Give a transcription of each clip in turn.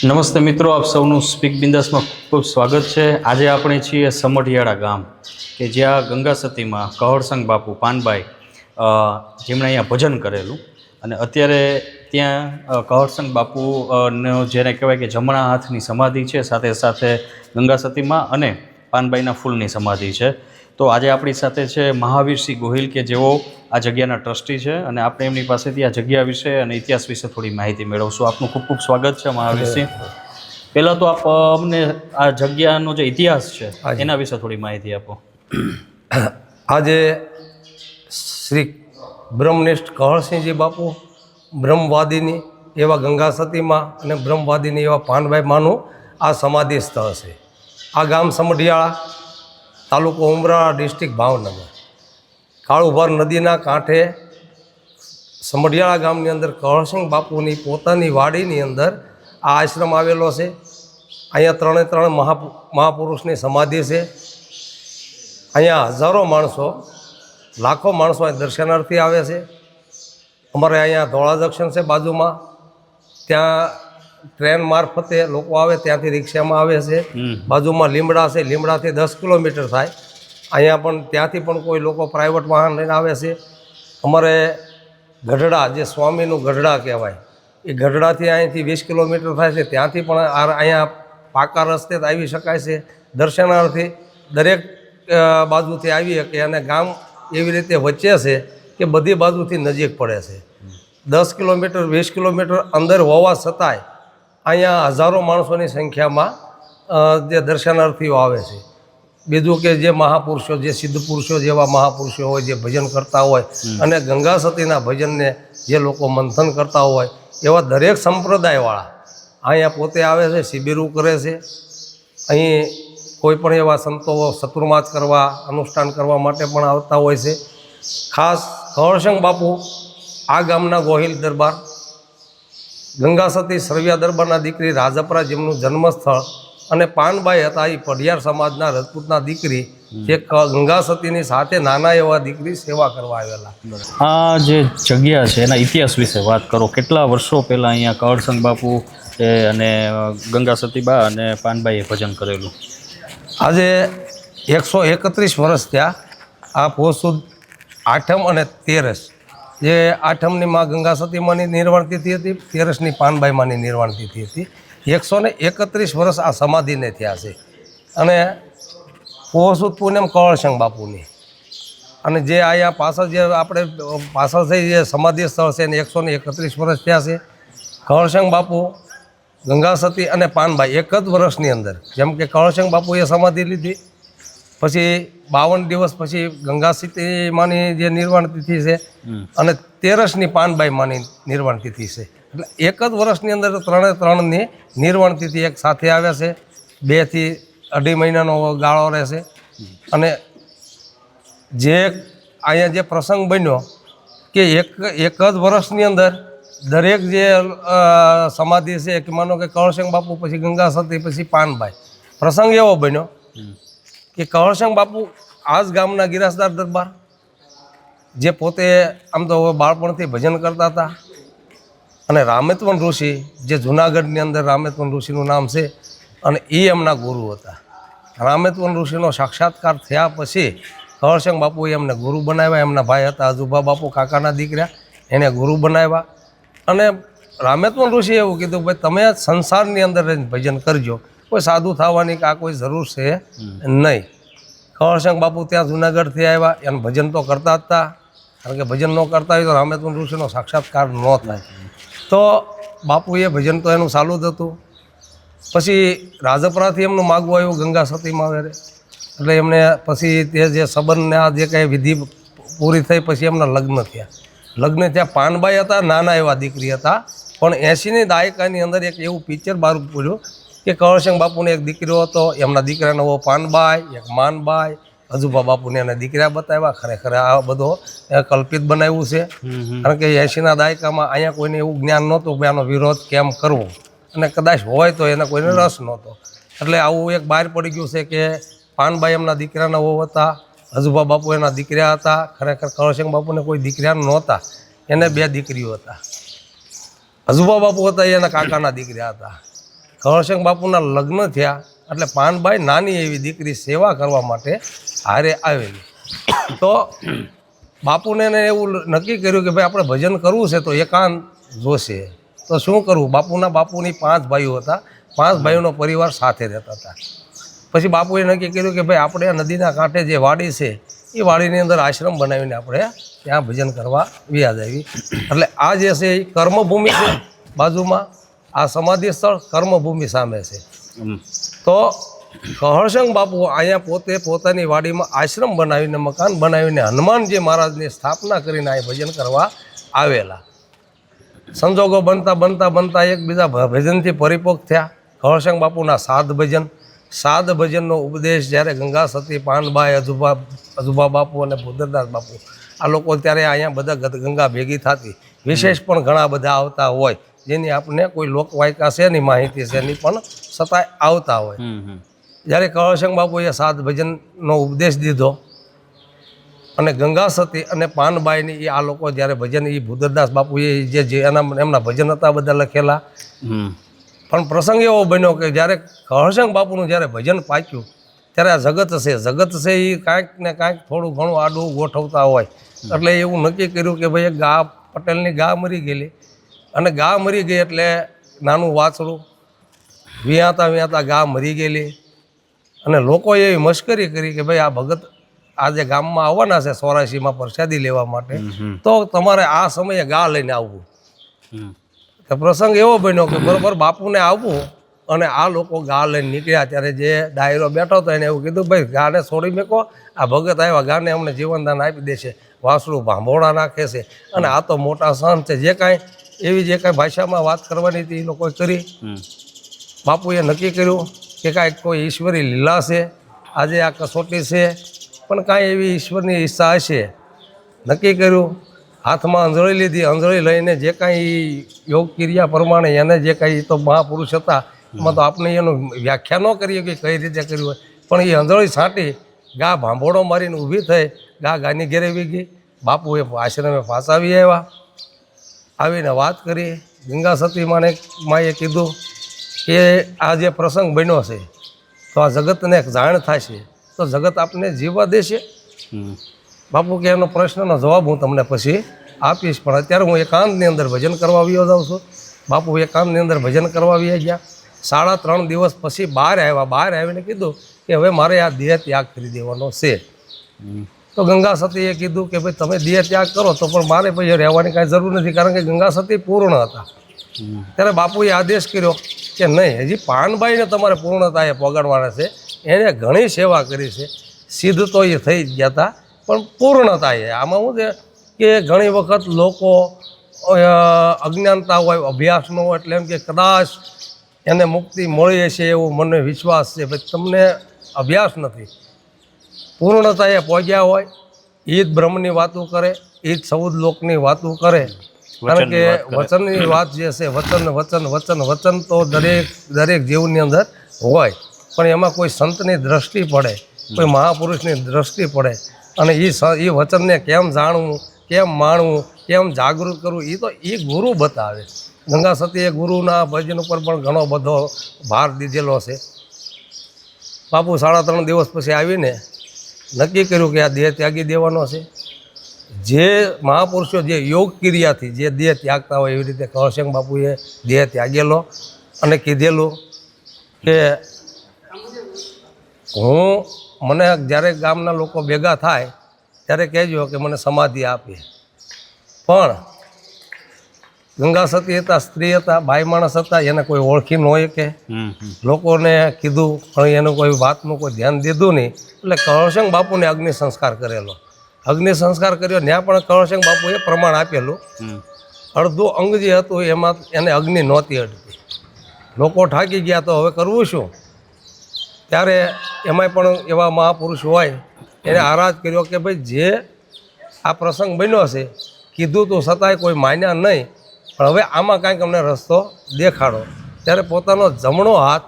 નમસ્તે મિત્રો, આપ સૌનું સ્પીક બિંદાસમાં ખૂબ સ્વાગત છે। આજે આપણે છીએ સમઢિયાળા ગામ કે જ્યાં ગંગા સતીમાં કહળસંગ બાપુ પાનબાઈ જેમણે અહીંયા ભજન કરેલું અને અત્યારે ત્યાં કહળસંગ બાપુનો જેને કહેવાય કે જમણા હાથની સમાધિ છે, સાથે સાથે ગંગા સતીમાં અને પાનબાઈના ફૂલની સમાધિ છે। તો આજે આપણી સાથે છે મહાવીરસિંહ ગોહિલ કે જેઓ આ જગ્યાના ટ્રસ્ટી છે અને આપણે એમની પાસેથી આ જગ્યા વિશે અને ઇતિહાસ વિશે થોડી માહિતી મેળવશું। આપનું ખૂબ ખૂબ સ્વાગત છે મહાવીરસિંહ। પહેલાં તો આપ અમને આ જગ્યાનો જે ઇતિહાસ છે એના વિશે થોડી માહિતી આપો। આજે શ્રી બ્રહ્મનિષ્ઠ કહળસિંહજી બાપુ બ્રહ્મવાદીની એવા ગંગા સતીમાં અને બ્રહ્મવાદીની એવા પાનબાઈ માનું આ સમાધિ સ્થળ છે। આ ગામ સમઢિયાળા, તાલુકો ઉમરાળા, ડિસ્ટ્રિક્ટ ભાવનગર, કાળુભાર નદીના કાંઠે સમઢિયાળા ગામની અંદર કહળસિંહ બાપુની પોતાની વાડીની અંદર આ આશ્રમ આવેલો છે। અહીંયા ત્રણે ત્રણ મહાપુરુષની સમાધિ છે। અહીંયા હજારો માણસો, લાખો માણસો અહીં દર્શનાર્થી આવે છે। અમારે અહીંયા ધોળા જંકશન છે બાજુમાં, ત્યાં ટ્રેન મારફતે લોકો આવે, ત્યાંથી રિક્ષામાં આવે છે। બાજુમાં લીમડા છે, લીમડાથી 10 કિલોમીટર થાય। અહીંયા પણ ત્યાંથી પણ કોઈ લોકો પ્રાઇવેટ વાહન લઈને આવે છે। અમારે ગઢડા, જે સ્વામીનું ગઢડા કહેવાય, એ ગઢડાથી અહીંથી 20 કિલોમીટર થાય છે, ત્યાંથી પણ અહીંયા પાકા રસ્તે આવી શકાય છે। દર્શનાર્થી દરેક બાજુથી આવી શકે અને ગામ એવી રીતે વચ્ચે છે કે બધી બાજુથી નજીક પડે છે। 10 કિલોમીટર 20 કિલોમીટર અંદર હોવા છતાંય અહીંયા હજારો માણસોની સંખ્યામાં જે દર્શનાર્થીઓ આવે છે। બીજું કે જે મહાપુરુષો, જે સિદ્ધ પુરુષો જેવા મહાપુરુષો હોય, જે ભજન કરતા હોય અને ગંગા સતીના ભજનને જે લોકો મંથન કરતા હોય, એવા દરેક સંપ્રદાયવાળા અહીંયા પોતે આવે છે, શિબિરો કરે છે। અહીં કોઈ પણ એવા સંતો ચતુર્માસ કરવા, અનુષ્ઠાન કરવા માટે પણ આવતા હોય છે। ખાસ કહળસંગ બાપુ આ ગામના ગોહિલ દરબાર, ગંગા સતી સરવિયા દરબારના દીકરી રાજપરા જેમનું જન્મસ્થળ, અને પાનબાઈ હતા એ પઢિયાર સમાજના રજપૂતના દીકરી, જે ગંગા સતીની સાથે નાના એવા દીકરી સેવા કરવા આવેલા। આ જે જગ્યા છે એના ઇતિહાસ વિશે વાત કરો। કેટલા વર્ષો પહેલાં અહીંયા કહળસંગ બાપુ અને ગંગા સતીબા અને પાનબાઈએ ભજન કરેલું? આજે 131 વર્ષ થયા। આ પોષ સુદ આઠમ અને તેરસ, જે આઠમની માં ગંગા સતીમાની નિર્વાણ તિથિ હતી, તેરસની પાનબાઈ માની નિર્વાણ તિથિ હતી। 131 વર્ષ આ સમાધિને થયા છે। અને પોષ સુદ પૂનમ કહળસંગ બાપુની, અને જે અહીંયા પાછળ જે આપણે પાછળ થઈ જે સમાધિ સ્થળ છે એને 131 વર્ષ થયા છે। કહળસંગ બાપુ, ગંગા સતી અને પાનબાઈ એક જ વર્ષની અંદર, જેમ કે કહળસંગ બાપુએ સમાધિ લીધી, પછી 52 દિવસ પછી ગંગા સતી માની જે નિર્વાણ તિથિ છે અને તેરસની પાનબાઈ માની નિર્વાણ તિથિ છે। એટલે એક જ વર્ષની અંદર ત્રણે ત્રણની નિર્વાણ તિથિ એક સાથે આવ્યા છે। 2 થી 2.5 મહિનાનો ગાળો રહેશે। અને જે અહીંયા જે પ્રસંગ બન્યો કે એક જ વર્ષની અંદર દરેક જે સમાધિ છે કે માનો કે કહળસંગ બાપુ, પછી ગંગા સતી, પછી પાનબાઈ, પ્રસંગ એવો બન્યો કે કહળસંગ બાપુ આ જ ગામના ગિરાસદાર દરબાર, જે પોતે આમ તો બાળપણથી ભજન કરતા હતા, અને રામેત્વન ઋષિ, જે જૂનાગઢની અંદર રામેત્વન ઋષિનું નામ છે, અને એ એમના ગુરુ હતા। રામેત્વન ઋષિનો સાક્ષાત્કાર થયા પછી કહળસંગ બાપુએ એમને ગુરુ બનાવ્યા। એમના ભાઈ હતા અજુભા બાપુ, કાકાના દીકરા, એને ગુરુ બનાવ્યા। અને રામેત્વન ઋષિએ એવું કીધું કે ભાઈ તમે સંસારની અંદર ભજન કરજો, કોઈ સાધુ થવાની કે આ કોઈ જરૂર છે નહીં। કહળસંગ બાપુ ત્યાં જૂનાગઢથી આવ્યા, એને ભજન તો કરતા જ હતા, કારણ કે ભજન ન કરતા હોય તો રામેત્વન ઋષિનો સાક્ષાત્કાર ન થાય। તો બાપુએ ભજન તો એનું ચાલુ જ હતું। પછી રાજપરાથી એમનું માગવું આવ્યું ગંગા સતીમાં વેરે, એટલે એમને પછી તે જે સંબંધને આ જે કંઈ વિધિ પૂરી થઈ પછી એમના લગ્ન થયા। લગ્ન થયા, પાનબાઈ હતા, નાના એવા દીકરી હતા, પણ 80ની દાયકાની અંદર એક એવું પિક્ચર બહાર પડ્યું કે કહળસંગ બાપુને એક દીકરો હતો, એમના દીકરાનો પાનબાઈ, એક માનબાઈ, અજુભા બાપુને એના દીકરા બતાવ્યા। ખરેખર આ બધો કલ્પિત બનાવ્યું છે, કારણ કે 80ના દાયકામાં અહીંયા કોઈને એવું જ્ઞાન નહોતું કે આનો વિરોધ કેમ કરવો, અને કદાચ હોય તો એને કોઈને રસ નહોતો, એટલે આવું એક બહાર પડી ગયું છે કે પાનબાઈ એમના દીકરાના વહુ હતા, અજુભા બાપુ એના દીકરા હતા। ખરેખર કહળસંગ બાપુને કોઈ દીકરા નહોતા, એને 2 દીકરીઓ હતા। અજુભા બાપુ હતા એના કાકાના દીકરા હતા, કવરસિંહ બાપુના લગ્ન થયા એટલે પાનબાઈ નાની એવી દીકરી સેવા કરવા માટે હારે આવેલી. તો બાપુને એને એવું નક્કી કર્યું કે ભાઈ આપણે ભજન કરવું છે તો એકાંત જોશે. તો શું કરવું? બાપુની 5 ભાઈઓ હતા. 5 ભાઈઓનો પરિવાર સાથે રહેતા હતા. પછી બાપુએ નક્કી કર્યું કે ભાઈ આપણે નદીના કાંઠે જે વાડી છે એ વાડીની અંદર આશ્રમ બનાવીને આપણે ત્યાં ભજન કરવા વ્યાજ આવી. એટલે આ જે છે એ કર્મભૂમિ છે બાજુમાં, આ સમાધિ સ્થળ કર્મભૂમિ સામે છે. તો કહળશંખ બાપુ અહીંયા પોતાની વાડીમાં આશ્રમ બનાવીને મકાન બનાવીને હનુમાનજી મહારાજની સ્થાપના કરીને અહીં ભજન કરવા આવેલા. સંજોગો બનતા એકબીજા ભજનથી પરિપક્વ થયા. કહળશંખ બાપુના સાદ ભજનનો ઉપદેશ જ્યારે ગંગા સતી, પાનબાઈ, અજુબા બાપુ અને ભૂદરદાસ બાપુ આ લોકો ત્યારે અહીંયા બધા ગંગા ભેગી થતી. વિશેષ પણ ઘણા બધા આવતા હોય જેની આપણને કોઈ લોકવાયકા છે એની માહિતી છે એની પણ છતાંય આવતા હોય. જ્યારે કહળશંખ બાપુએ સાદ ભજનનો ઉપદેશ દીધો અને ગંગા સતી અને પાનબાઈની એ આ લોકો જ્યારે ભજન એ ભૂદરદાસ બાપુએ જે એમના ભજન હતા બધા લખેલા. પણ પ્રસંગ એવો બન્યો કે જ્યારે કહળશંખ બાપુનું જ્યારે ભજન પાક્યું ત્યારે આ જગત છે એ કાંઈક ને કાંઈક થોડું ઘણું આડું ગોઠવતા હોય. એટલે એવું નક્કી કર્યું કે ભાઈ પટેલની ગા મરી ગયેલી અને ગા મરી ગઈ એટલે નાનું વાછડું વિયાતા ગા મરી ગયેલી અને લોકોએ એવી મશ્કરી કરી કે ભાઈ આ ભગત આજે ગામમાં આવવાના છે 84માં પ્રસાદી લેવા માટે, તો તમારે આ સમયે ગા લઈને આવવું. તો પ્રસંગ એવો બન્યો કે બરોબર બાપુને આવવું અને આ લોકો ગા લઈને નીકળ્યા. ત્યારે જે ડાયરો બેઠો હતો એને એવું કીધું ભાઈ ગાને છોડી મેકો, આ ભગત આવ્યા ગાને અમને જીવનદાન આપી દેશે, વાસળું ભાંભોળા નાખે છે અને આ તો મોટા સંત છે. જે કાંઈ ભાષામાં વાત કરવાની હતી એ લોકોએ કરી. બાપુએ નક્કી કર્યું કે કાંઈક કોઈ ઈશ્વરી લીલા છે, આજે આ કસોટી છે, પણ કાંઈ એવી ઈશ્વરની ઈચ્છા હશે. નક્કી કર્યું, હાથમાં અંજળી લીધી. અંજળી લઈને જે કાંઈ યોગ ક્રિયા પ્રમાણે એને જે કાંઈ તો મહાપુરુષ હતા એમાં તો આપણે એનું વ્યાખ્યા ન કરીએ કે કઈ રીતે કર્યું હોય, પણ એ અંજળી છાંટી ગા ભાંભોળો મારીને ઊભી થઈ ગાની ઘેરે વી ગઈ. બાપુએ આશ્રમે પાછા આવ્યા. આવીને વાત કરી. ગંગા સતી માએ કીધું કે આ જે પ્રસંગ બન્યો છે તો આ જગતને એક જાણ થશે તો જગત આપને જીવવા દેશે. બાપુ કે એનો પ્રશ્નનો જવાબ હું તમને પછી આપીશ, પણ અત્યારે હું એકાંતની અંદર ભજન કરવા આવ્યો જાઉં છું. બાપુ એકાંતની અંદર ભજન કરવા આવી ગયા. 3.5 દિવસ પછી બહાર આવીને કીધું કે હવે મારે આ દેહ ત્યાગ કરી દેવાનો છે. તો ગંગા સતીએ કીધું કે ભાઈ તમે દેહ ત્યાગ કરો તો પણ મારે પછી રહેવાની કાંઈ જરૂર નથી, કારણ કે ગંગા સતી પૂર્ણ હતા. ત્યારે બાપુએ આદેશ કર્યો કે નહીં, હજી પાનબાઈને તમારે પૂર્ણતાએ પગાડવાના છે. એને ઘણી સેવા કરી છે, સિદ્ધ તો એ થઈ જ ગયા હતા, પણ પૂર્ણતાએ આમાં શું છે કે ઘણી વખત લોકો અજ્ઞાનતા હોય, અભ્યાસ ન હોય, એટલે એમ કે કદાચ એને મુક્તિ મળી હશે એવો મને વિશ્વાસ છે. ભાઈ તમને અભ્યાસ નથી, પૂર્ણતાએ પહોંચ્યા હોય એ જ બ્રહ્મની વાતો કરે, એ જ 14 લોકની વાતો કરે. કારણ કે વચનની વાત જે છે, વચન તો દરેક જીવની અંદર હોય, પણ એમાં કોઈ સંતની દ્રષ્ટિ પડે, કોઈ મહાપુરુષની દ્રષ્ટિ પડે અને એ વચનને કેમ જાણવું, કેમ માણવું, કેમ જાગૃત કરવું એ તો એ ગુરુ બતાવે. ગંગા સતીએ ગુરુના ભજન ઉપર પણ ઘણો બધો ભાર દીધેલો છે. બાપુ 3.5 દિવસ પછી આવીને નક્કી કર્યું કે આ દેહ ત્યાગી દેવાનો છે. જે મહાપુરુષો જે યોગ ક્રિયાથી જે દેહ ત્યાગતા હોય એવી રીતે કહળશંખ બાપુએ દેહ ત્યાગેલો અને કીધેલું કે મને જ્યારે ગામના લોકો ભેગા થાય ત્યારે કહેજો કે મને સમાધિ આપે. પણ ગંગા સતી હતા, સ્ત્રી હતા, બાઈ માણસ હતા, એને કોઈ ઓળખી ન હોય કે લોકોને કીધું પણ એનું કોઈ વાતનું કોઈ ધ્યાન દીધું નહીં. એટલે કહળશંખ બાપુને અગ્નિ સંસ્કાર કરેલો. અગ્નિ સંસ્કાર કર્યો ત્યાં પણ કહળશંખ બાપુએ પ્રમાણ આપેલું. અડધું અંગ જે હતું એમાં એને અગ્નિ નહોતી અડતી. લોકો થાકી ગયા તો હવે કરવું શું? ત્યારે એમાંય પણ એવા મહાપુરુષ હોય એને આરાધ કર્યો કે ભાઈ જે આ પ્રસંગ બન્યો છે કીધું તો છતાંય કોઈ માન્યા નહીં, પણ હવે આમાં કાંઈક અમને રસ્તો દેખાડો. ત્યારે પોતાનો જમણો હાથ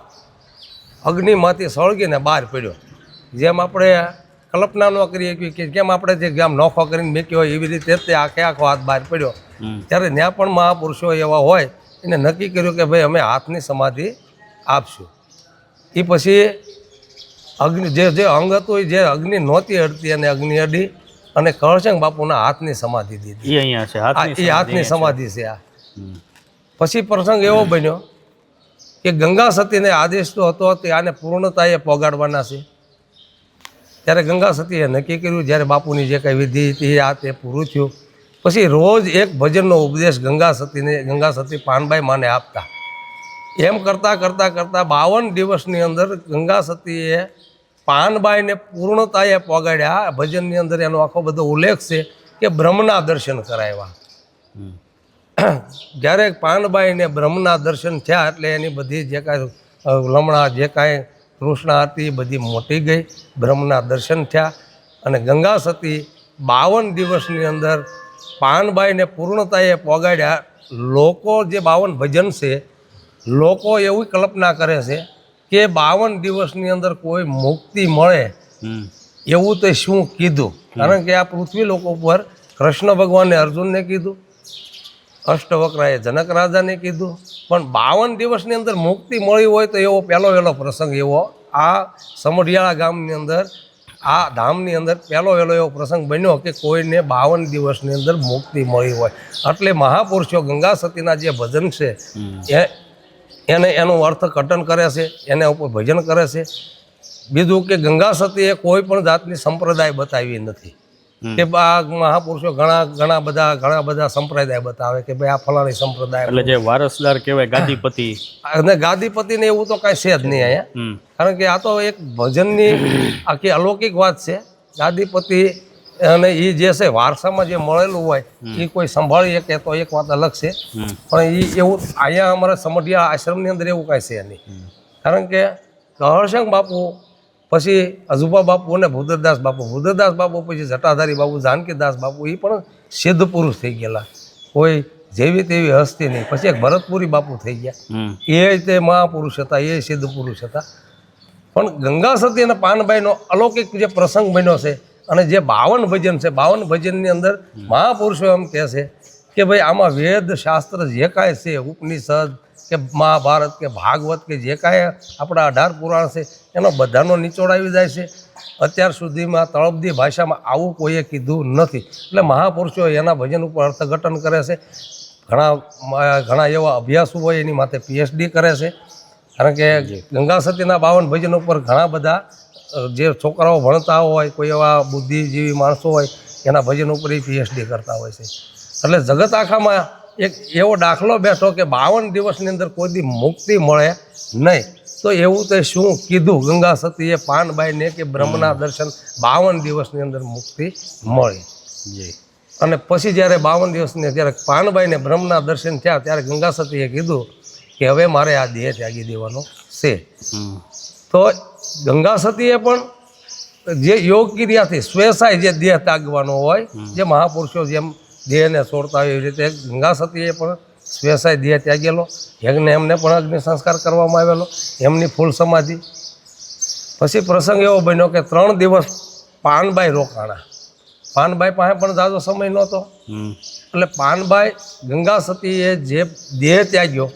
અગ્નિમાંથી સળગીને બહાર પડ્યો. જેમ આપણે કલ્પના ન કરીએ કે કેમ આપણે જે ગામ નોખો કરીને મેક્યો હોય એવી રીતે તે આખો હાથ બહાર પડ્યો. ત્યારે ત્યાં પણ મહાપુરુષો એવા હોય એને નક્કી કર્યું કે ભાઈ અમે હાથની સમાધિ આપશું. એ પછી અગ્નિ જે અંગ હતું એ જે અગ્નિ નહોતી અડતી અને અગ્નિ અડી અને કળશંક બાપુના હાથની સમાધિ દીધી. એ અહીંયા છે એ હાથની સમાધિ છે આ. હમ. પછી પ્રસંગ એવો બન્યો કે ગંગા સતીને આદેશ તો હતો કે આને પૂર્ણતાએ પોગાડવાના છે. ત્યારે ગંગા સતીએ નક્કી કર્યું, જ્યારે બાપુની જે કંઈ વિધિ હતી આ તે પૂરું થયું પછી રોજ એક ભજનનો ઉપદેશ ગંગા સતી પાનબાઈ માને આપતા. એમ કરતાં 52 દિવસની અંદર ગંગા સતીએ પાનબાઈને પૂર્ણતાએ પોગાડ્યા. ભજનની અંદર એનો આખો બધો ઉલ્લેખ છે કે બ્રહ્મના દર્શન કરાવ્યા. જ્યારે પાનબાઈને બ્રહ્મના દર્શન થયા એટલે એની બધી જે કાંઈ લમણા જે કાંઈ તૃષ્ણા હતી એ બધી મોટી ગઈ. બ્રહ્મના દર્શન થયા અને ગંગા સતી 52 દિવસની અંદર પાનબાઈને પૂર્ણતાએ પોગાડ્યા. લોકો જે 52 ભજન છે, લોકો એવી કલ્પના કરે છે કે 52 દિવસની અંદર કોઈ મુક્તિ મળે એવું તો શું કીધું? કારણ કે આ પૃથ્વી લોકો ઉપર કૃષ્ણ ભગવાને અર્જુનને કીધું, અષ્ટવક્રાએ જનક રાજાને કીધું, પણ 52 દિવસની અંદર મુક્તિ મળી હોય તો એવો પહેલો પ્રસંગ એવો આ સમઢિયાળા ગામની અંદર, આ ધામની અંદર પહેલો એવો પ્રસંગ બન્યો કે કોઈને 52 દિવસની અંદર મુક્તિ મળી હોય. એટલે મહાપુરુષો ગંગા સતીના જે ભજન છે એનું અર્થઘટન કરે છે, એના ઉપર ભજન કરે છે. બીજું કે ગંગા સતીએ કોઈ પણ જાતની સંપ્રદાય બતાવી નથી કે આ મહાપુરુષો ઘણા બધા સંપ્રદાય બતાવે કે ભાઈ આ ફલાણી સંપ્રદાય, એટલે જે વારસદાર કહેવાય ગાદીપતિ, અને ગાદીપતિને એવું તો કાંઈ છે જ નહીં અહીંયા. કારણ કે આ તો એક ભજનની આખી અલૌકિક વાત છે. ગાદીપતિ અને એ જે છે વારસામાં જે મળેલું હોય એ કોઈ સંભાળી શકે તો એક વાત અલગ છે, પણ એ એવું અહીંયા અમારા સમઢિયા આશ્રમની અંદર એવું કાંઈ છે નહીં. કારણ કે કળશંક બાપુ પછી અજુબા બાપુ અને ભૂદરદાસ બાપુ પછી જટાધારી બાપુ, જાનકીદાસ બાપુ એ પણ સિદ્ધ પુરુષ થઈ ગયેલા, કોઈ જેવી તેવી હસ્તી નહીં. પછી એક ભરતપુરી બાપુ થઈ ગયા, એ તે મહાપુરુષ હતા, એ સિદ્ધ પુરુષ હતા. પણ ગંગા સતી અને પાનબાઈનો અલૌકિક જે પ્રસંગ બન્યો છે અને જે 52 ભજન છે, 52 ભજનની અંદર મહાપુરુષો એમ કહે છે કે ભાઈ આમાં વેદ શાસ્ત્ર જે કાંઈ છે, ઉપનિષદ કે મહાભારત કે ભાગવત કે જે કાંઈ આપણા 18 પુરાણ છે એનો બધાનો નિચોડ આવી જાય છે. અત્યાર સુધીમાં તળપદી ભાષામાં આવું કોઈએ કીધું નથી. એટલે મહાપુરુષો એના ભજન ઉપર અર્થઘટન કરે છે. ઘણા એવા અભ્યાસો હોય એની માથે PhD કરે છે. કારણ કે ગંગા સતીના 52 ભજન ઉપર ઘણા બધા જે છોકરાઓ ભણતા હોય, કોઈ એવા બુદ્ધિજીવી માણસો હોય એના ભજન ઉપર એ PhD કરતા હોય છે. એટલે જગત આખામાં એક એવો દાખલો બેઠો કે 52 દિવસની અંદર કોઈ દી મુક્તિ મળે નહીં. તો એવું તો શું કીધું ગંગા સતીએ પાનબાઈને કે બ્રહ્મના દર્શન 52 દિવસની અંદર મુક્તિ મળી. અને પછી જ્યારે 52 દિવસની જ્યારે પાનબાઈને બ્રહ્મના દર્શન થયા ત્યારે ગંગા સતીએ કીધું કે હવે મારે આ દેહ ત્યાગી દેવાનો છે. તો ગંગા સતીએ પણ જે યોગ ક્રિયાથી સ્વેસાય જે દેહ ત્યાગવાનો હોય, જે મહાપુરુષો જેમ દેહને છોડતા હોય એવી રીતે ગંગા સતીએ પણ સ્વેસાય દેહ ત્યાગેલો. યજ્ઞ એમને પણ અગ્નિ સંસ્કાર કરવામાં આવેલો, એમની ફૂલ સમાધિ. પછી પ્રસંગ એવો બન્યો કે 3 દિવસ પાનબાઈ રોકાણા. પાનબાઈ પાસે પણ ઝાઝો સમય નહોતો, એટલે પાનબાઈ ગંગા સતીએ જે દેહ ત્યાગ્યો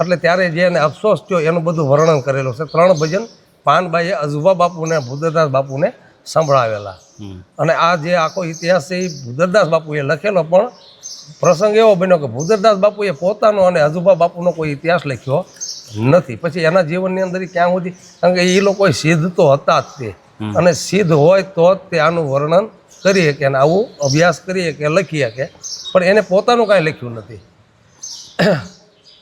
એટલે ત્યારે જે એને અફસોસ થયો એનું બધું વર્ણન કરેલું છે. 3 ભજન પાનબાઈએ અજુબા બાપુને ભૂદરદાસ બાપુને સંભળાવેલા. અને આ જે આખો ઇતિહાસ છે એ ભૂદરદાસ બાપુએ લખેલો, પણ પ્રસંગ એવો બન્યો કે ભૂદરદાસ બાપુએ પોતાનો અને અજુબા બાપુનો કોઈ ઇતિહાસ લખ્યો નથી. પછી એના જીવનની અંદર ક્યાં સુધી, કારણ કે એ લોકો સિદ્ધ તો હતા જ તે, અને સિદ્ધ હોય તો જ તે આનું વર્ણન કરી શકે અને આવું અભ્યાસ કરી શકે, લખી શકે, પણ એને પોતાનું કાંઈ લખ્યું નથી.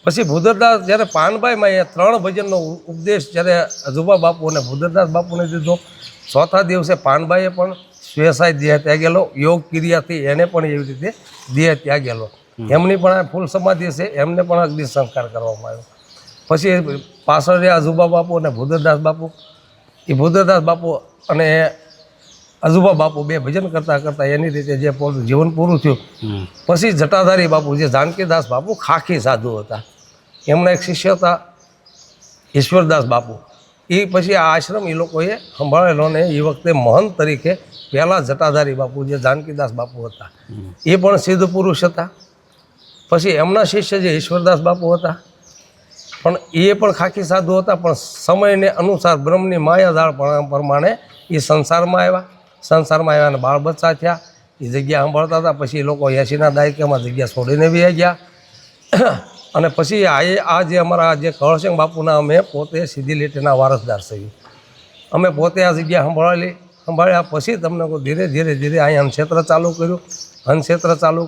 પછી ભૂદરદાસ જ્યારે પાનબાઈમાં એ 3 ભજનનો ઉપદેશ જ્યારે અજુબા બાપુ અને ભૂદરદાસ બાપુને દીધો, 4થા દિવસે પાનબાઈએ પણ સ્વેસાય દેહ ત્યાગેલો. યોગ ક્રિયાથી એને પણ એવી રીતે દેહ ત્યાગેલો. એમની પણ ફૂલ સમાધિ છે, એમને પણ અગ્નિ સંસ્કાર કરવામાં આવ્યો. પછી પાછળ રહ્યા અજુબા બાપુ અને ભૂદરદાસ બાપુ. એ ભૂદરદાસ બાપુ અને અજુબા બાપુ 2 ભજન કરતાં એની રીતે જે જીવન પૂરું થયું. પછી જટાધારી બાપુ જે જાનકીદાસ બાપુ ખાખી સાધુ હતા, એમના એક શિષ્ય હતા ઈશ્વરદાસ બાપુ. એ પછી આ આશ્રમ એ લોકોએ સંભાળેલો ને એ વખતે મહંત તરીકે પહેલાં જટાધારી બાપુ જે જાનકીદાસ બાપુ હતા એ પણ સિદ્ધ પુરુષ હતા. પછી એમના શિષ્ય જે ઈશ્વરદાસ બાપુ હતા પણ એ પણ ખાખી સાધુ હતા, પણ સમયને અનુસાર બ્રહ્મની માયાજાળ પ્રમાણે એ સંસારમાં આવ્યા અને બાળ બચ્ચા થયા. એ જગ્યા સંભાળતા હતા. પછી લોકો 80ના દાયકામાં જગ્યા છોડીને બી ગયા. અને પછી આ જે અમારા જે કળશંગ બાપુના અમે પોતે સીધી લીટીના વારસદાર છીએ. અમે પોતે આ જગ્યા સંભાળ્યા પછી તમને ધીરે ધીરે અહીંયા અન્નક્ષેત્ર ચાલુ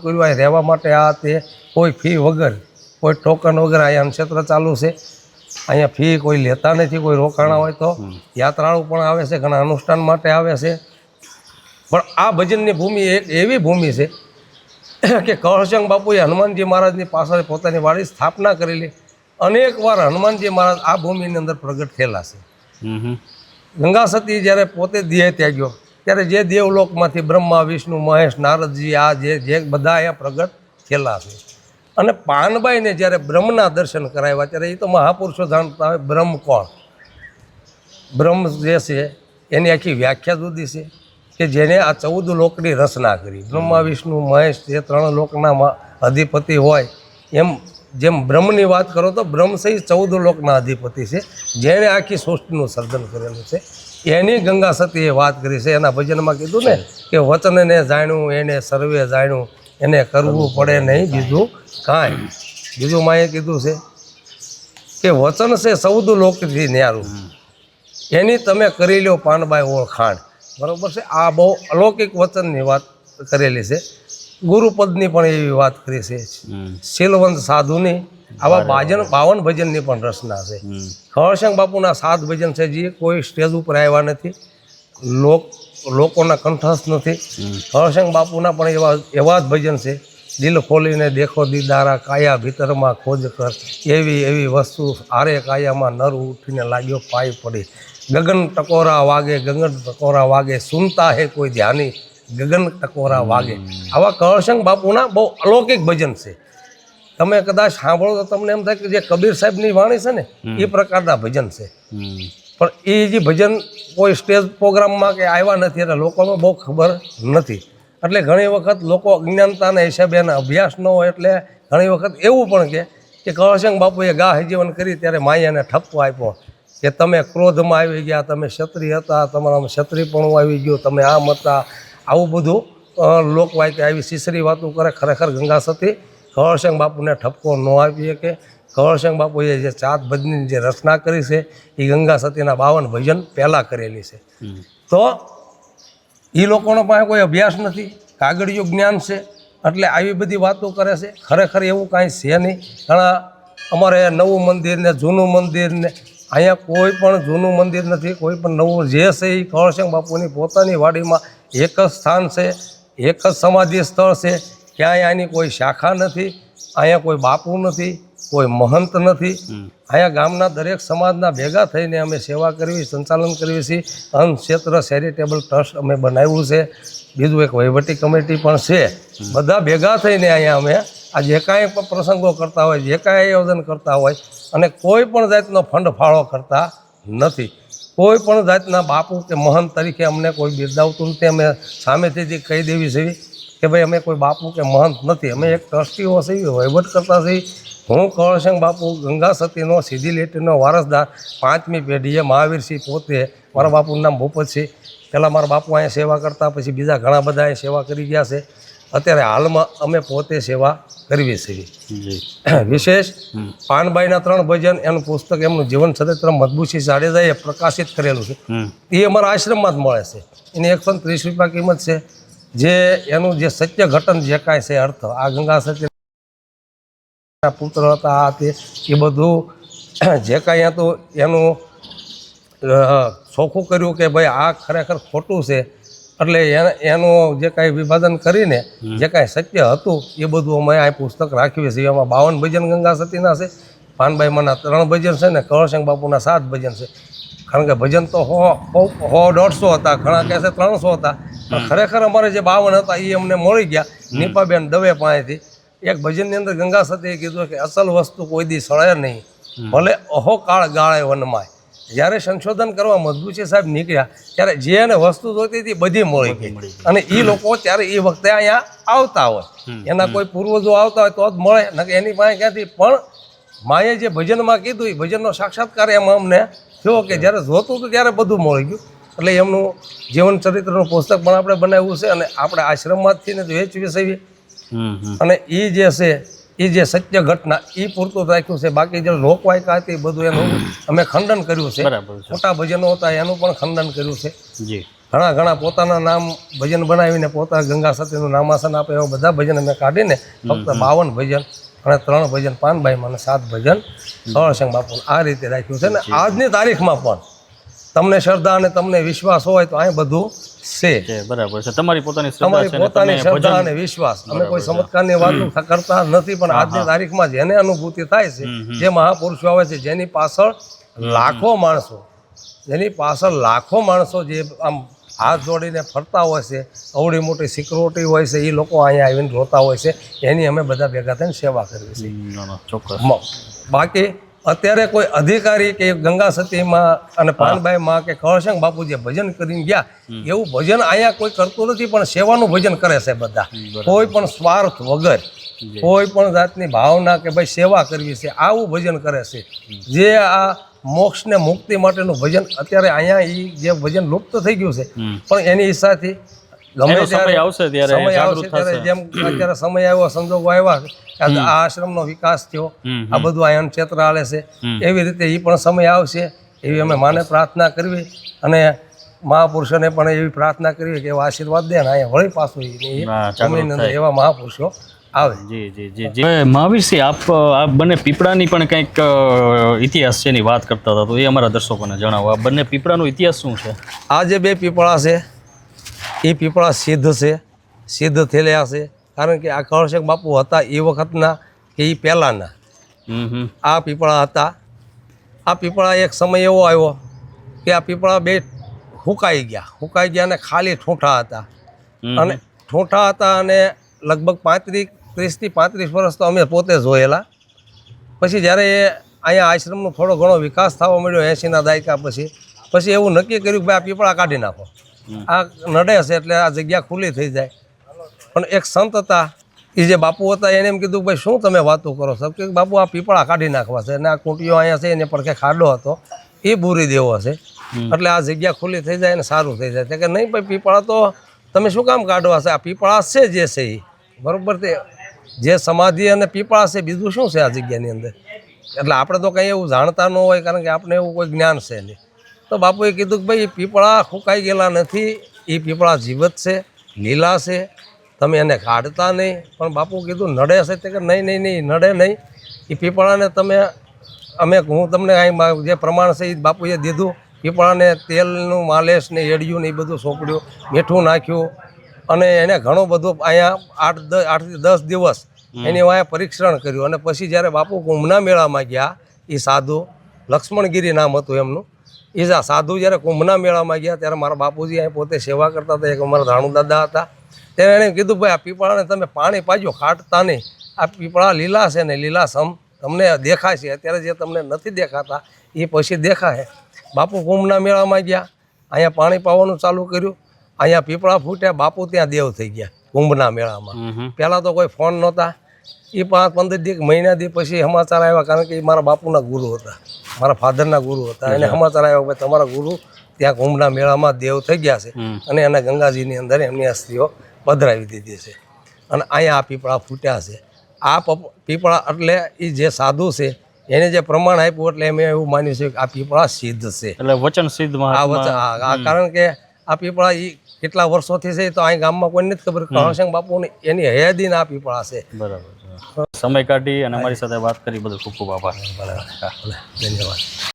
કર્યું. અહીં રહેવા માટે આ તે કોઈ ફી વગર, કોઈ ટોકન વગર અહીંયા અન્નક્ષેત્ર ચાલુ છે. અહીંયા ફી કોઈ લેતા નથી. કોઈ રોકાણા હોય તો યાત્રાળુ પણ આવે છે, ઘણા અનુષ્ઠાન માટે આવે છે. પણ આ ભજનની ભૂમિ એક એવી ભૂમિ છે કે કળશંગ બાપુએ હનુમાનજી મહારાજની પાછળ પોતાની વાડી સ્થાપના કરેલી. અનેક વાર હનુમાનજી મહારાજ આ ભૂમિની અંદર પ્રગટ થયેલા છે. ગંગા સતી જ્યારે પોતે દેહ ત્યાગ્યો ત્યારે જે દેવલોકમાંથી બ્રહ્મા, વિષ્ણુ, મહેશ, નારદજી આ જે બધા અહીંયા પ્રગટ થયેલા છે. અને પાનબાઈને જ્યારે બ્રહ્મના દર્શન કરાવ્યા ત્યારે એ તો મહાપુરુષો જાણતા હોય બ્રહ્મ કોણ. બ્રહ્મ જે છે એની આખી વ્યાખ્યા જુદી છે કે જેને આ 14 લોકની રચના કરી. બ્રહ્મા, વિષ્ણુ, મહેશ જે 3 લોકના અધિપતિ હોય જેમ બ્રહ્મની વાત કરો તો બ્રહ્મ સહિત 14 લોકના અધિપતિ છે, જેણે આખી સૃષ્ટિનું સર્જન કરેલું છે. એની ગંગા સતીએ વાત કરી છે. એના ભજનમાં કીધું ને કે વચનને જાણ્યું એને સર્વે જાણ્યું, એને કરવું પડે નહીં બીજું કાંઈ. બીજું માએ કીધું છે કે વચન છે 14 લોકથી ન્યારું, એની તમે કરી લો પાનબાઈ ઓળખાણ. બરાબર છે. આ બહુ અલૌકિક વચનની વાત કરેલી છે. ગુરુપદની પણ એવી વાત કરી છે. શીલવંત સાધુની આવા 52 ભજનની પણ રચના છે. કળશંગ બાપુના 7 ભજન છે જે કોઈ સ્ટેજ ઉપર આવ્યા નથી, લોકોના કંઠસ્થ નથી. કળશંગ બાપુના પણ એવા જ ભજન છે. દિલ ખોલીને દેખો દીદારા, કાયા ભીતરમાં ખોજ કર, એવી વસ્તુ આરે કાયામાં નર ઉઠીને લાગ્યો પાય પડી. ગગન ટકોરા વાગે સુનતા હે કોઈ ધ્યાની, ગગન ટકોરા વાગે. આવા કળશંગ બાપુના બહુ અલૌકિક ભજન છે. તમે કદાચ સાંભળો તો તમને એમ થાય કે જે કબીર સાહેબની વાણી છે ને એ પ્રકારના ભજન છે. પણ એ જે ભજન કોઈ સ્ટેજ પ્રોગ્રામમાં કે આવ્યા નથી એટલે લોકોને બહુ ખબર નથી. એટલે ઘણી વખત લોકો અજ્ઞાનતાના હિસાબે એના અભ્યાસ ન હોય એટલે ઘણી વખત એવું પણ કે કળશંગ બાપુએ ગા હજીવન કરી ત્યારે માયાને ઠપકો આપ્યો કે તમે ક્રોધમાં આવી ગયા, તમે ક્ષત્રિય હતા, તમારામાં ક્ષત્રિયપણું આવી ગયું, તમે આમ હતા. આવું બધું લોકવાયકે આવી સીસરી વાતો કરે. ખરેખર ગંગા સતી કળશંગ બાપુને ઠપકો ન આપી શકે. કળશંગ બાપુએ જે 7 ભજનની જે રચના કરી છે એ ગંગા સતીના 52 ભજન પહેલાં કરેલી છે. તો એ લોકોનો પાસે કોઈ અભ્યાસ નથી, કાગળિયું જ્ઞાન છે એટલે આવી બધી વાતો કરે છે. ખરેખર એવું કાંઈ છે નહીં. ઘણા અમારે નવું મંદિર ને જૂનું મંદિર ને અહીંયા કોઈ પણ જૂનું મંદિર નથી, કોઈ પણ નવું જે છે એ કળશંગ બાપુની પોતાની વાડીમાં એક જ સ્થાન છે, એક જ સમાધિ સ્થળ છે. ક્યાંય આની કોઈ શાખા નથી, અહીંયા કોઈ બાપુ નથી, કોઈ મહંત નથી. અહીંયા ગામના દરેક સમાજના ભેગા થઈને અમે સેવા કરવી, સંચાલન કરવી છીએ. અન્નક્ષેત્ર ચેરિટેબલ ટ્રસ્ટ અમે બનાવ્યું છે. બીજું એક વહીવટી કમિટી પણ છે. બધા ભેગા થઈને અહીંયા અમે આ જે કાંઈ પણ પ્રસંગો કરતા હોય, જે કાંઈ આયોજન કરતા હોય અને કોઈ પણ જાતનો ફંડ ફાળો કરતા નથી. કોઈ પણ જાતના બાપુ કે મહંત તરીકે અમને કોઈ બિરદાવતું નથી. અમે સામેથી કહી દેવી છે કે ભાઈ અમે કોઈ બાપુ કે મહંત નથી, અમે એક ટ્રસ્ટીઓ છીએ, વહીવટ કરતા છીએ. હું કળશંગ બાપુ ગંગા સતીનો સીધી લીટીનો વારસદાર 5મી પેઢીએ મહાવીરસિંહ પોતે. મારા બાપુનું નામ ભૂપતસિંહ. પહેલાં મારા બાપુ અહીંયા સેવા કરતા, પછી બીજા ઘણા બધા અહીંયા સેવા કરી ગયા છે. અત્યારે હાલમાં અમે પોતે સેવા કરવી છીએ. વિશેષ પાનબાઈના 3 ભજન એનું પુસ્તક એમનું જીવન ચરિત્ર મધુસિંહ જાડેજાએ પ્રકાશિત કરેલું છે. એ અમારા આશ્રમમાં જ મળે છે. એની 130 રૂપિયા કિંમત છે. જે એનું જે સત્ય ઘટન જે કાંઈ છે અર્થ, આ ગંગા સતી પુત્ર હતા આ તે એ બધું જે કાંઈ હતું એનું ચોખ્ખું કર્યું કે ભાઈ આ ખરેખર ખોટું છે. એટલે એનું જે કાંઈ વિભાજન કરીને જે કાંઈ સત્ય હતું એ બધું અમે આ પુસ્તક રાખીએ છીએ. એમાં 52 ભજન ગંગા સતીના છે, પાનબાઈમાંના 3 ભજન છે ને કળશંગ બાપુના 7 ભજન છે. કારણ કે ભજન તો 100-150 હતા, ઘણા કહે છે 300 હતા. પણ ખરેખર અમારે જે 52 હતા એ અમને મળી ગયા નીપાબેન દવે પાસેથી. એક ભજનની અંદર ગંગા સતીએ કીધું કે અસલ વસ્તુ કોઈ દી સળે નહીં, ભલે અહો કાળ ગાળે વનમાય. જ્યારે સંશોધન કરવા મધુસિંહ સાહેબ નીકળ્યા ત્યારે જે એને વસ્તુ જોઈતી હતી બધી મળી ગઈ. અને એ લોકો ત્યારે એ વખતે અહીંયા આવતા હોય, એના કોઈ પૂર્વજો આવતા હોય તો જ મળે, ને એની પાસે ક્યાંથી. પણ માએ જે ભજનમાં કીધું એ ભજનનો સાક્ષાત્કાર એમાં અમને થયો કે જ્યારે જોતું હતું ત્યારે બધું મળી ગયું. એટલે એમનું જીવન ચરિત્રનું પુસ્તક પણ આપણે બનાવ્યું છે અને આપણે આશ્રમમાંથી ને વેચવી છે. અને એ જે છે એ જે સત્ય ઘટના એ પૂરતું રાખ્યું છે. બાકી જે લોકવાયકા હતી બધું એનું અમે ખંડન કર્યું છે. ખોટા ભજનો હતા એનું પણ ખંડન કર્યું છે. ઘણા પોતાના નામ ભજન બનાવીને પોતા ગંગા સતીનું નામાસન આપે એવા બધા ભજન અમે કાઢીને ફક્ત 52 ભજન અને 3 ભજન પાનબાઈમાં અને 7 ભજન કવળસંગ બાપુ આ રીતે રાખ્યું છે. ને આજની તારીખમાં પણ તમને શ્રદ્ધા અને તમને વિશ્વાસ હોય તો અહીં બધું છે. બરાબર છે. તમારી પોતાની શ્રદ્ધા અને વિશ્વાસ. અમે કોઈ ચમત્કારની વાત કરતા નથી, પણ આજની તારીખમાં જેને અનુભૂતિ થાય છે, જે મહાપુરુષો આવે છે, જેની પાછળ લાખો માણસો જે આમ હાથ જોડીને ફરતા હોય છે, અવડી મોટી સિક્યોરિટી હોય છે, એ લોકો અહીંયા આવીને રોતા હોય છે, એની અમે બધા ભેગા થઈને સેવા કરવી છે. ચોક્કસ. બાકી અત્યારે કોઈ અધિકારી કે ગંગા સતીમાં અને પાનબાઈમાં કે કળશંગ બાપુ જે ભજન કરીને ગયા એવું ભજન અહીંયા કોઈ કરતું નથી, પણ સેવાનું ભજન કરે છે બધા. કોઈ પણ સ્વાર્થ વગર, કોઈ પણ જાતની ભાવના કે ભાઈ સેવા કરવી છે આવું ભજન કરે છે. જે આ મોક્ષ ને મુક્તિ માટેનું ભજન અત્યારે અહીંયા જે ભજન લુપ્ત થઈ ગયું છે, પણ એની ઈચ્છાથી ગમે સમય આવશે ત્યારે જેમ અત્યારે સમય આવ્યો, સંજોગો આવ્યા, આ આશ્રમનો વિકાસ થયો, આ બધું અહીંયા ક્ષેત્ર હાલે છે, એવી રીતે એ પણ સમય આવશે એવી અમે માને પ્રાર્થના કરવી અને મહાપુરુષોને પણ એવી પ્રાર્થના કરવી કે એવા આશીર્વાદ દે ને અહીંયા વળી પાછું જમીન અંદર એવા મહાપુરુષો આવે. મહાવીરસિંહ, આપ બંને પીપળાની પણ કંઈક ઇતિહાસ છે એની વાત કરતા હતા, તો એ અમારા દર્શકોને જણાવો. આ બંને પીપળાનો ઇતિહાસ શું છે? આ જે 2 પીપળા છે એ પીપળા સિદ્ધ થયેલા છે. કારણ કે આ કળશંગ બાપુ હતા એ વખતના કે એ પહેલાંના આ પીપળા હતા. આ પીપળા એક સમય એવો આવ્યો કે આ પીપળા 2 હુકાઈ ગયા અને ખાલી ઠૂંઠા હતા. અને ઠૂંઠા હતા અને લગભગ 30 થી 35 વર્ષ તો અમે પોતે જોયેલા. પછી જ્યારે અહીંયા આશ્રમનો થોડો ઘણો વિકાસ થવા મળ્યો 80ના દાયકા પછી એવું નક્કી કર્યું કે ભાઈ આ પીપળા કાઢી નાખો, આ નડે છે એટલે આ જગ્યા ખુલ્લી થઈ જાય. પણ એક સંત હતા, એ જે બાપુ હતા, એને એમ કીધું ભાઈ શું તમે વાતો કરો છો? કે બાપુ આ પીપળા કાઢી નાખવા છે અને આ કુંટીઓ અહીંયા છે એને પડખે ખાડો હતો એ બૂરી દેવો છે, એટલે આ જગ્યા ખુલ્લી થઈ જાય અને સારું થઈ જાય. કે નહીં ભાઈ પીપળા તો તમે શું કામ કાઢવા છે? આ પીપળા છે જે છે એ બરોબર, તે જે સમાધિ અને પીપળા છે, બીજું શું છે આ જગ્યાની અંદર? એટલે આપણે તો કંઈ એવું જાણતા ન હોય, કારણ કે આપણે એવું કોઈ જ્ઞાન છે નહીં. તો બાપુએ કીધું કે ભાઈ પીપળા ફૂંકાઈ ગયેલા નથી, એ પીપળા જીવત છે, લીલા છે, તમે એને કાઢતા નહીં. પણ બાપુ કીધું નડે છે તે કે નહીં નડે નહીં. એ પીપળાને હું તમને અહીં જે પ્રમાણ છે એ બાપુએ દીધું. પીપળાને તેલનું માલેશ ને એડિયું ને એ બધું સોંપડ્યું, મીઠું નાખ્યું અને એને ઘણું બધું અહીંયા 8 થી 10 દિવસ એની અહીંયા પરીક્ષણ કર્યું. અને પછી જ્યારે બાપુ કુંભના મેળામાં ગયા, એ સાધુ લક્ષ્મણગીરી નામ હતું એમનું, એ સાધુ જ્યારે કુંભના મેળામાં ગયા ત્યારે મારા બાપુજી અહીં પોતે સેવા કરતા હતા, એક અમારા ધાણુ દાદા હતા. ત્યારે એણે કીધું ભાઈ આ પીપળાને તમે પાણી પાજો, કાઢતા નહીં. આ પીપળા લીલા છે ને લીલાસમ તમને દેખાય છે, અત્યારે જે તમને નથી દેખાતા એ પછી દેખાય. બાપુ કુંભના મેળામાં ગયા, અહીંયા પાણી પાવાનું ચાલુ કર્યું, અહીંયા પીપળા ફૂટ્યા, બાપુ ત્યાં દેવ થઈ ગયા કુંભના મેળામાં. પહેલાં તો કોઈ ફોન નહોતા. એ 5-15 મહિના પછી સમાચાર આવ્યા, કારણ કે એ મારા બાપુના ગુરુ હતા, મારા ફાધરના ગુરુ હતા. એને સમાચાર આવ્યા કે તમારા ગુરુ ત્યાં કુંભના મેળામાં દેવ થઈ ગયા છે અને એને ગંગાજીની અંદર એમની અસ્થિઓ પધરાવી દીધી છે અને અહીંયા આ પીપળા ફૂટ્યા છે. આ પીપળા એટલે એ જે સાધુ છે એને જે પ્રમાણ આપ્યું એટલે મેં એવું માન્યું છે કે આ પીપળા સિદ્ધ છે, એટલે વચન સિદ્ધ. કારણ કે આ પીપળા એ કેટલા વર્ષોથી છે તો અહીં ગામમાં કોઈ નથી ખબર. કળશંગ બાપુની એની હયાદીના આ પીપળા છે. બરાબર. સમય કાઢી અને અમારી સાથે વાત કરી બદલ ખૂબ ખૂબ આભાર. ધન્યવાદ.